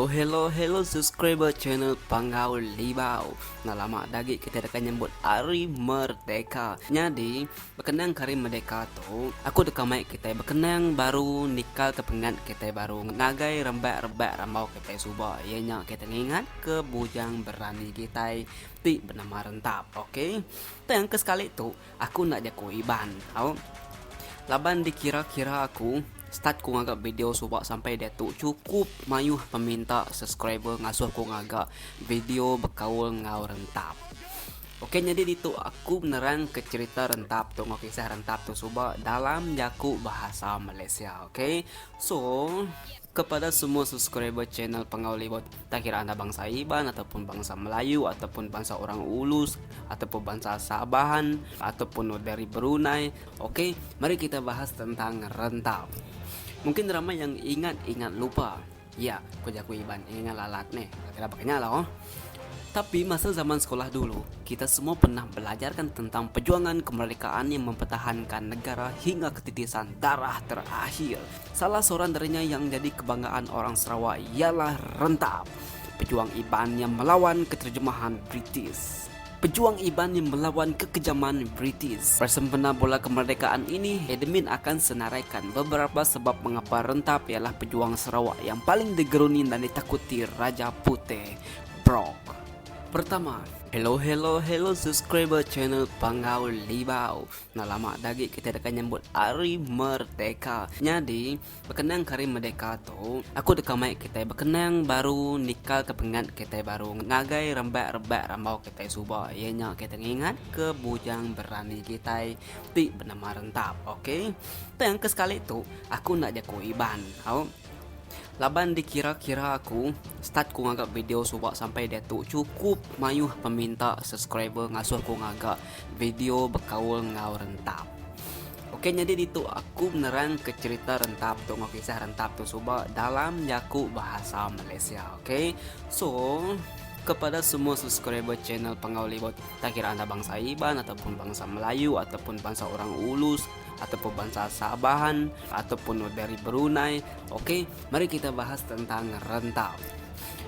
Hello subscriber channel Panggaul Libau. Nah lama lagi kita akan nyambut Hari Merdeka. Jadi berkenang Hari Merdeka tu, aku dekat mic kita berkenang baru nikal kepengat kita baru ngagai rembak rambau kita subah. Ianya kita ingat ke bujang berani kita ti bernama Rentap. Okey. Yang kesekali tu aku nak jago Iban. Laban dikira-kira aku start ku ngagak video subak sampai dia tu cukup mayuh peminta subscriber ngasuh ku ngagak video berkaul ngau Rentap. Okey, jadi itu aku beneran ke cerita Rentap tu, kisah Rentap tu subak dalam jaku bahasa Malaysia. Okey. So, kepada semua subscriber channel Panggaul Libau, tak kira anda bangsa Iban ataupun bangsa Melayu ataupun bangsa orang Ulus ataupun bangsa Sabahan ataupun dari Brunei. Okey, mari kita bahas tentang Rentap. Mungkin ramai yang ingat lupa. Ya, aku jago Iban, ingat lalat nih. Kira pakainya lah. Tapi masa zaman sekolah dulu, kita semua pernah belajarkan tentang perjuangan kemerdekaan yang mempertahankan negara hingga ketitisan darah terakhir. Salah seorang darinya yang jadi kebanggaan orang Sarawak ialah Rentap, pejuang Iban yang melawan keterjemahan British. Pejuang Iban yang melawan kekejaman British. Bersempena bola kemerdekaan ini, admin akan senaraikan beberapa sebab mengapa Rentap ialah pejuang Sarawak yang paling digeruni dan ditakuti Raja Putih, Brok. Pertama, hello subscriber channel Panggaul Libau. Nah lama lagi kita akan nyambut Hari Merdeka. Jadi berkenang Hari Merdeka tu, aku dekat mic kita berkenang baru nikal kepengat kita baru ngagai rembak rambau kita subah. Ianya kita ingat ke bujang berani kita ti bernama Rentap. Okey. Yang kesekali tu aku nak jago Iban. Laban dikira-kira aku start ku ngagak video subak sampai dia tu cukup mayuh peminta subscriber ngasuh ku ngagak video berkaul ngau Rentap. Okey, jadi itu aku beneran ke cerita Rentap tu, kisah Rentap tu subak dalam jaku bahasa Malaysia. Okey. So, kepada semua subscriber channel Panggaul Libau, tak kira anda bangsa Iban ataupun bangsa Melayu ataupun bangsa orang Ulus ataupun bangsa Sabahan ataupun dari Brunei. Okey, mari kita bahas tentang Rentap.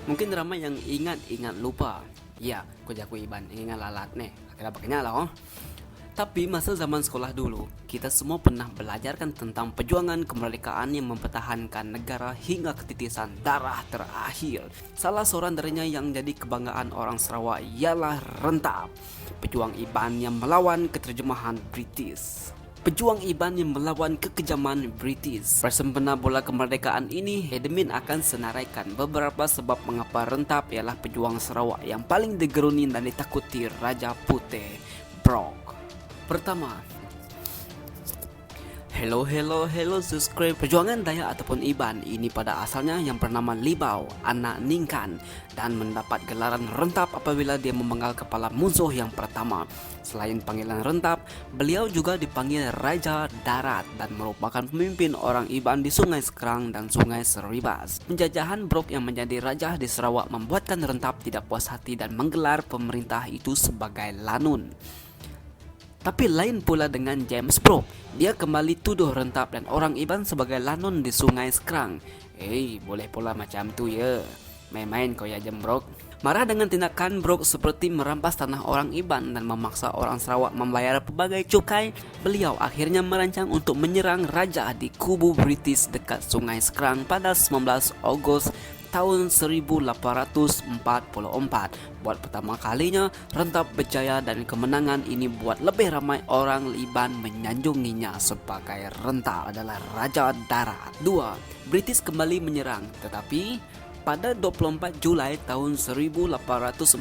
Mungkin ramai yang ingat lupa. Ya, aku jago Iban, ingat lalat nih. Kira pakainya lah. Tapi masa zaman sekolah dulu, kita semua pernah belajarkan tentang perjuangan kemerdekaan yang mempertahankan negara hingga ketitisan darah terakhir. Salah seorang darinya yang jadi kebanggaan orang Sarawak ialah Rentap, pejuang Iban yang melawan keterjemahan British. Pejuang Iban yang melawan kekejaman British. Bersempena bola kemerdekaan ini, admin akan senaraikan beberapa sebab mengapa Rentap ialah pejuang Sarawak yang paling digeruni dan ditakuti Raja Putih, Brok. Pertama, hello subscribe. Perjuangan Dayak ataupun Iban ini pada asalnya yang bernama Libau, anak Ningkan, dan mendapat gelaran Rentap apabila dia memenggal kepala musuh yang pertama. Selain panggilan Rentap, beliau juga dipanggil Raja Darat dan merupakan pemimpin orang Iban di Sungai Sekerang dan Sungai Seribas. Penjajahan Brok yang menjadi raja di Sarawak membuatkan Rentap tidak puas hati dan menggelar pemerintah itu sebagai lanun. Tapi lain pula dengan James Brok. Dia kembali tuduh Rentap dan orang Iban sebagai lanun di Sungai Sekerang. Boleh pula macam tu ya. Main-main kau ya James Brok. Marah dengan tindakan Brok seperti merampas tanah orang Iban dan memaksa orang Sarawak membayar pelbagai cukai, beliau akhirnya merancang untuk menyerang raja di kubu British dekat Sungai Sekerang pada 19 Ogos tahun 1844. Buat pertama kalinya Rentap berjaya dan kemenangan ini buat lebih ramai orang Iban menyanjunginya sebagai Rentap adalah Raja Darat. 2. British kembali menyerang, tetapi pada 24 Julai tahun 1849,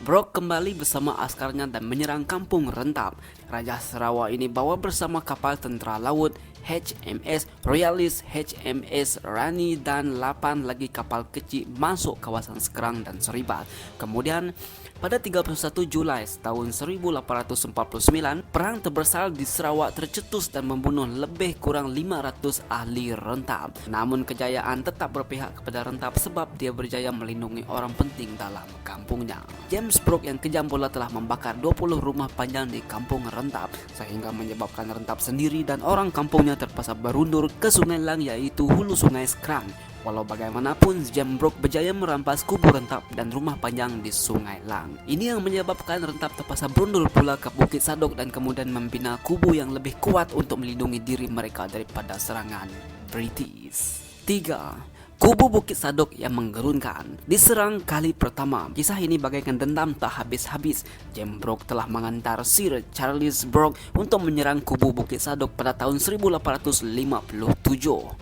Brok kembali bersama askarnya dan menyerang kampung Rentap. Raja Sarawak ini bawa bersama kapal tentera laut HMS Royalist, HMS Rani dan 8 lagi kapal kecil masuk kawasan Sekerang dan Seribas. Kemudian pada 31 Julai tahun 1849, perang terbesar di Sarawak tercetus dan membunuh lebih kurang 500 ahli Rentap. Namun kejayaan tetap berpihak kepada Rentap sebab dia berjaya melindungi orang penting dalam kampungnya. James Brok yang kejam pula telah membakar 20 rumah panjang di kampung Rentap sehingga menyebabkan Rentap sendiri dan orang kampungnya terpaksa berundur ke Sungai Lang, yaitu hulu Sungai Sekerang. Walau bagaimanapun, Jambrok berjaya merampas kubu Rentap dan rumah panjang di Sungai Lang. Ini yang menyebabkan Rentap terpaksa berundul pula ke Bukit Sadok dan kemudian membina kubu yang lebih kuat untuk melindungi diri mereka daripada serangan British. 3. Kubu Bukit Sadok yang menggerunkan. Diserang kali pertama, kisah ini bagaikan dendam tak habis-habis. Jambrok telah mengantar Sir Charles Brooke untuk menyerang kubu Bukit Sadok pada tahun 1857.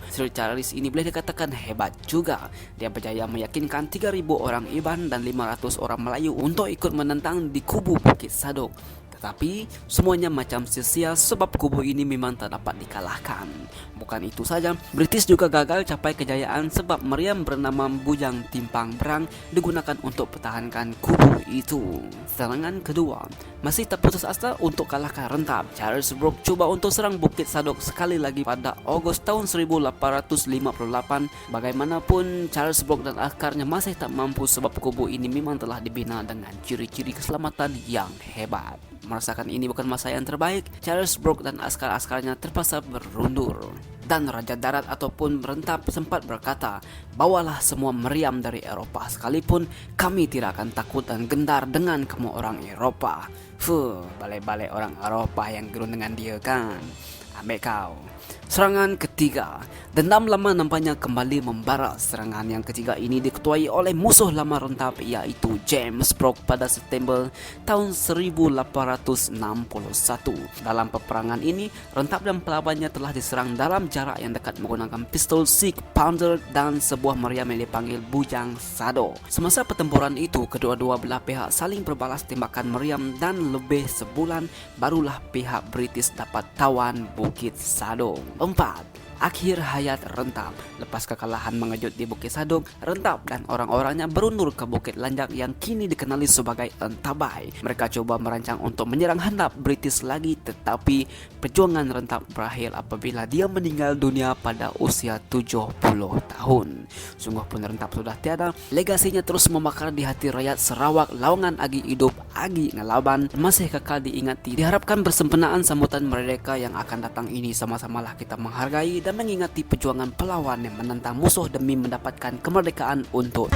Sir Charles ini boleh dikatakan hebat juga. Dia berjaya meyakinkan 3.000 orang Iban dan 500 orang Melayu untuk ikut menentang di kubu Bukit Sadok. Tetapi semuanya macam sia-sia sebab kubu ini memang tak dapat dikalahkan. Bukan itu saja, British juga gagal capai kejayaan sebab meriam bernama Bujang Timpang Berang digunakan untuk pertahankan kubu itu. Serangan kedua, masih tak putus asa untuk kalahkan Rentap. Charles Brooke cuba untuk serang Bukit Sadok sekali lagi pada Ogos tahun 1858. Bagaimanapun, Charles Brooke dan akarnya masih tak mampu sebab kubu ini memang telah dibina dengan ciri-ciri keselamatan yang hebat. Merasakan ini bukan masa yang terbaik, Charles Brooke dan askar-askarnya terpaksa berundur. Dan Raja Darat ataupun Rentap sempat berkata, bawalah semua meriam dari Eropah sekalipun kami tidak akan takut dan gendar dengan kamu orang Eropah. Balai-balai orang Eropah yang gerun dengan dia kan. Ambil kau. Serangan ketiga, dendam lama nampaknya kembali membara. Serangan yang ketiga ini diketuai oleh musuh lama Rentap iaitu James Brooke pada September tahun 1861. Dalam peperangan ini, Rentap dan pelawannya telah diserang dalam jarak yang dekat menggunakan pistol 6 pounder dan sebuah meriam yang dipanggil Bujang Sadok. Semasa pertempuran itu, kedua-dua belah pihak saling berbalas tembakan meriam dan lebih sebulan barulah pihak British dapat tawan Bukit Sadok. 4. Akhir hayat Rentap. Lepas kekalahan mengejut di Bukit Sadok, Rentap dan orang-orangnya berundur ke Bukit Lanjak yang kini dikenali sebagai Entabai. Mereka coba merancang untuk menyerang hendak British lagi, tetapi perjuangan Rentap berakhir apabila dia meninggal dunia pada usia 70 tahun. Sungguh pun Rentap sudah tiada, legasinya terus membakar di hati rakyat Sarawak. Lawangan Agi Hidup, Agi Ngelaban masih kekal diingati. Diharapkan bersempurnaan sambutan merdeka yang akan datang ini sama-samalah kita menghargai dan mengingati perjuangan pelawan yang menentang musuh demi mendapatkan kemerdekaan untuk